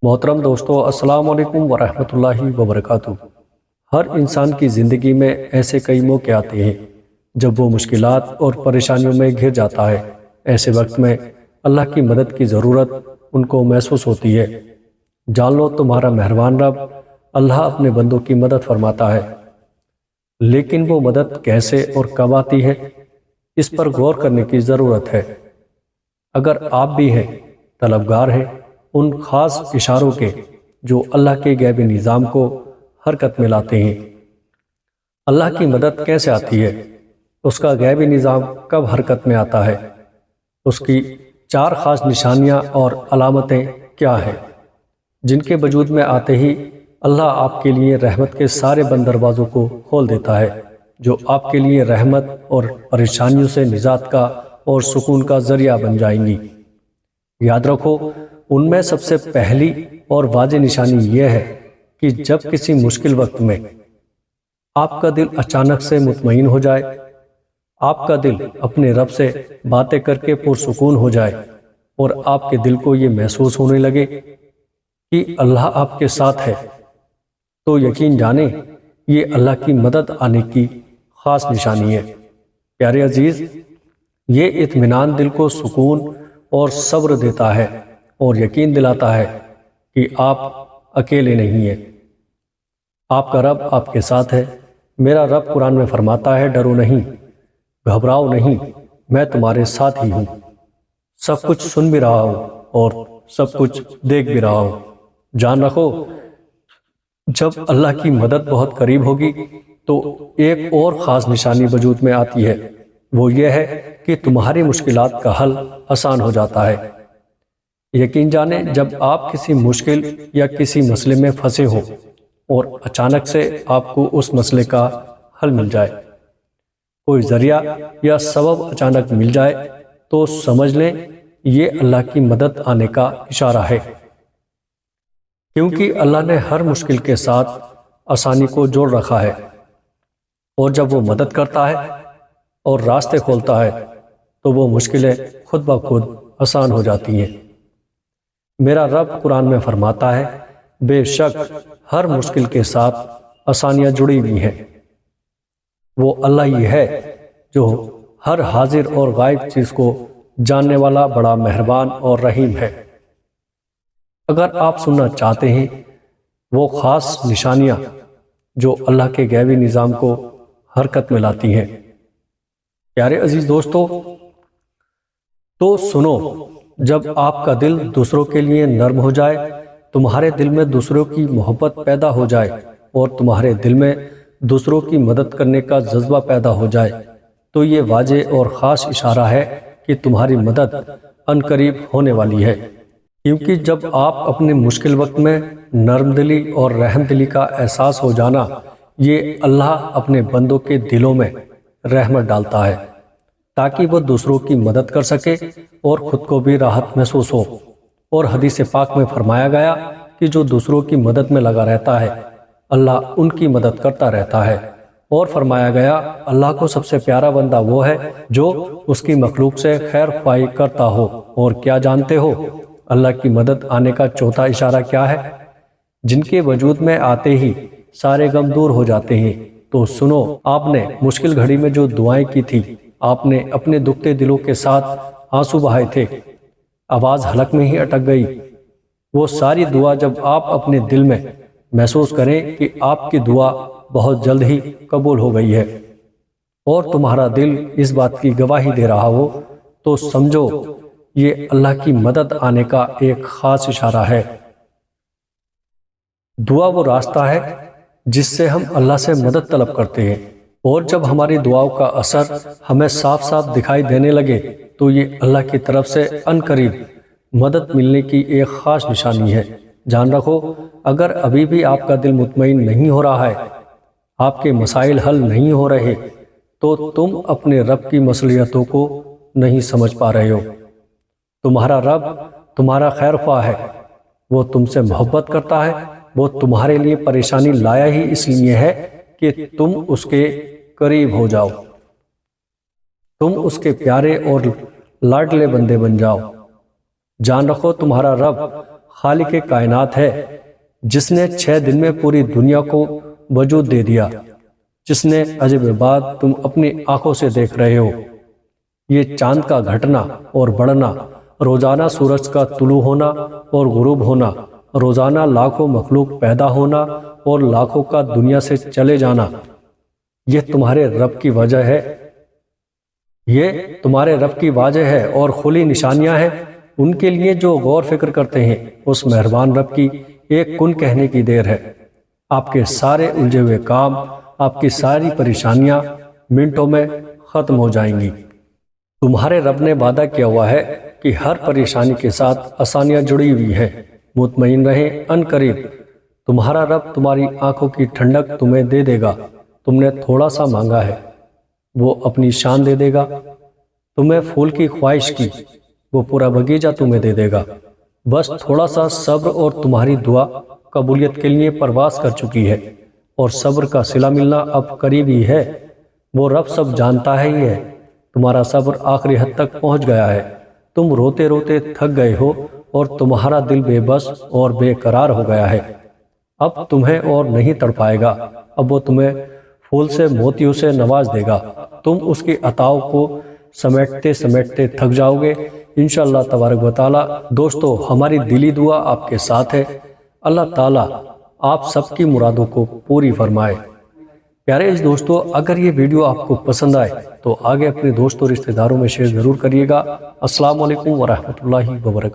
محترم دوستو، السلام علیکم ورحمۃ اللہ وبرکاتہ۔ ہر انسان کی زندگی میں ایسے کئی موقع آتے ہیں جب وہ مشکلات اور پریشانیوں میں گھر جاتا ہے۔ ایسے وقت میں اللہ کی مدد کی ضرورت ان کو محسوس ہوتی ہے۔ جان لو، تمہارا مہربان رب اللہ اپنے بندوں کی مدد فرماتا ہے، لیکن وہ مدد کیسے اور کب آتی ہے، اس پر غور کرنے کی ضرورت ہے۔ اگر آپ بھی ہیں طلبگار ہیں ان خاص اشاروں کے جو اللہ کے غیبی نظام کو حرکت میں لاتے ہیں، اللہ کی مدد کیسے آتی ہے، اس کا غیبی نظام کب حرکت میں آتا ہے، اس کی 4 خاص نشانیاں اور علامتیں کیا ہیں جن کے وجود میں آتے ہی اللہ آپ کے لیے رحمت کے سارے بند دروازوں کو کھول دیتا ہے، جو آپ کے لیے رحمت اور پریشانیوں سے نجات کا اور سکون کا ذریعہ بن جائیں گی۔ یاد رکھو، ان میں سب سے پہلی اور واضح نشانی یہ ہے کہ جب کسی مشکل وقت میں آپ کا دل اچانک سے مطمئن ہو جائے، آپ کا دل اپنے رب سے باتیں کر کے پرسکون ہو جائے اور آپ کے دل کو یہ محسوس ہونے لگے کہ اللہ آپ کے ساتھ ہے، تو یقین جانیں یہ اللہ کی مدد آنے کی خاص نشانی ہے۔ پیارے عزیز، یہ اطمینان دل کو سکون اور صبر دیتا ہے اور یقین دلاتا ہے کہ آپ اکیلے نہیں ہیں، آپ کا رب آپ کے ساتھ ہے۔ میرا رب قرآن میں فرماتا ہے، ڈرو نہیں، گھبراؤ نہیں، میں تمہارے ساتھ ہی ہوں، سب کچھ سن بھی رہا ہوں اور سب کچھ دیکھ بھی رہا ہوں۔ جان رکھو، جب اللہ کی مدد بہت قریب ہوگی تو ایک اور خاص نشانی وجود میں آتی ہے، وہ یہ ہے کہ تمہاری مشکلات کا حل آسان ہو جاتا ہے۔ یقین جانیں، جب آپ کسی مشکل یا کسی مسئلے میں پھنسے ہو اور اچانک سے آپ کو اس مسئلے کا حل مل جائے، کوئی ذریعہ یا سبب اچانک مل جائے، تو سمجھ لیں یہ اللہ کی مدد آنے کا اشارہ ہے، کیونکہ اللہ نے ہر مشکل کے ساتھ آسانی کو جوڑ رکھا ہے، اور جب وہ مدد کرتا ہے اور راستے کھولتا ہے تو وہ مشکلیں خود بخود آسان ہو جاتی ہیں۔ میرا رب قرآن میں فرماتا ہے، بے شک ہر مشکل کے ساتھ آسانیاں جڑی ہوئی ہیں۔ وہ اللہ ہی ہے جو ہر حاضر اور غائب چیز کو جاننے والا بڑا مہربان اور رحیم ہے۔ اگر آپ سننا چاہتے ہیں وہ خاص نشانیاں جو اللہ کے غیبی نظام کو حرکت میں لاتی ہیں، پیارے عزیز دوستو، تو سنو، جب آپ کا دل دوسروں کے لیے نرم ہو جائے، تمہارے دل میں دوسروں کی محبت پیدا ہو جائے اور تمہارے دل میں دوسروں کی مدد کرنے کا جذبہ پیدا ہو جائے، تو یہ واضح اور خاص اشارہ ہے کہ تمہاری مدد عنقریب ہونے والی ہے۔ کیونکہ جب آپ اپنے مشکل وقت میں نرم دلی اور رحم دلی کا احساس ہو جانا، یہ اللہ اپنے بندوں کے دلوں میں رحمت ڈالتا ہے تاکہ وہ دوسروں کی مدد کر سکے اور خود کو بھی راحت محسوس ہو۔ اور حدیث پاک میں فرمایا گیا کہ جو دوسروں کی مدد میں لگا رہتا ہے اللہ ان کی مدد کرتا رہتا ہے، اور فرمایا گیا اللہ کو سب سے پیارا بندہ وہ ہے جو اس کی مخلوق سے خیر خواہی کرتا ہو۔ اور کیا جانتے ہو اللہ کی مدد آنے کا چوتھا اشارہ کیا ہے؟ جن کے وجود میں آتے ہی سارے غم دور ہو جاتے ہیں۔ تو سنو، آپ نے مشکل گھڑی میں جو دعائیں کی تھی، آپ نے اپنے دکھتے دلوں کے ساتھ آنسو بہائے تھے، آواز حلق میں ہی اٹک گئی، وہ ساری دعا جب آپ اپنے دل میں محسوس کریں کہ آپ کی دعا بہت جلد ہی قبول ہو گئی ہے اور تمہارا دل اس بات کی گواہی دے رہا ہو، تو سمجھو یہ اللہ کی مدد آنے کا ایک خاص اشارہ ہے۔ دعا وہ راستہ ہے جس سے ہم اللہ سے مدد طلب کرتے ہیں، اور جب ہماری دعاؤں کا اثر ہمیں صاف صاف دکھائی دینے لگے تو یہ اللہ کی طرف سے عنقریب مدد ملنے کی ایک خاص نشانی ہے۔ جان رکھو، اگر ابھی بھی آپ کا دل مطمئن نہیں ہو رہا ہے، آپ کے مسائل حل نہیں ہو رہے، تو تم اپنے رب کی مصلحتوں کو نہیں سمجھ پا رہے ہو۔ تمہارا رب تمہارا خیر خواہ ہے، وہ تم سے محبت کرتا ہے، وہ تمہارے لیے پریشانی لایا ہی اس لیے ہے کہ تم اس کے قریب ہو جاؤ، تم اس کے پیارے اور لاڈلے بندے بن جاؤ۔ جان رکھو، تمہارا رب خالق کائنات ہے، جس نے 6 دن میں پوری دنیا کو وجود دے دیا، جس نے عجب بات تم اپنی آنکھوں سے دیکھ رہے ہو، یہ چاند کا گھٹنا اور بڑھنا، روزانہ سورج کا طلوع ہونا اور غروب ہونا، روزانہ لاکھوں مخلوق پیدا ہونا اور لاکھوں کا دنیا سے چلے جانا، یہ تمہارے رب کی وجہ ہے، یہ تمہارے رب کی واجہ ہے اور کھلی نشانیاں ہیں ان کے لیے جو غور فکر کرتے ہیں۔ اس مہربان رب کی ایک کن کہنے کی دیر ہے، آپ کے سارے الجھے ہوئے کام، آپ کی ساری پریشانیاں منٹوں میں ختم ہو جائیں گی۔ تمہارے رب نے وعدہ کیا ہوا ہے کہ ہر پریشانی کے ساتھ آسانیاں جڑی ہوئی ہیں، مطمئن رہیں، ان قریب تمہارا رب تمہاری آنکھوں کی ٹھنڈک تمہیں دے دے گا۔ تم نے تھوڑا سا مانگا ہے، وہ اپنی شان دے دے گا، تمہیں پھول کی خواہش کی، وہ پورا باغیچہ تمہیں دے دے گا، بس تھوڑا سا صبر اور تمہاری دعا قبولیت کے لیے پرواز کر چکی ہے، اور صبر کا صلہ ملنا اب قریب ہی ہے۔ وہ رب سب جانتا ہے ہی ہے، تمہارا صبر آخری حد تک پہنچ گیا ہے، تم روتے روتے تھک گئے ہو اور تمہارا دل بے بس اور بے قرار ہو گیا ہے، اب تمہیں اور نہیں تڑپائے گا، اب وہ تمہیں پھول سے موتیوں سے نواز دے گا، تم اس کی عطاؤں کو سمیٹتے سمیٹتے تھک جاؤ گے انشاءاللہ تبارک و تعالی۔ دوستو، ہماری دلی دعا آپ کے ساتھ ہے، اللہ تعالیٰ آپ سب کی مرادوں کو پوری فرمائے۔ پیارے دوستو، اگر یہ ویڈیو آپ کو پسند آئے تو آگے اپنے دوستوں رشتہ داروں میں شیئر ضرور کریے گا۔ السلام علیکم ورحمۃ اللہ وبرکاتہ۔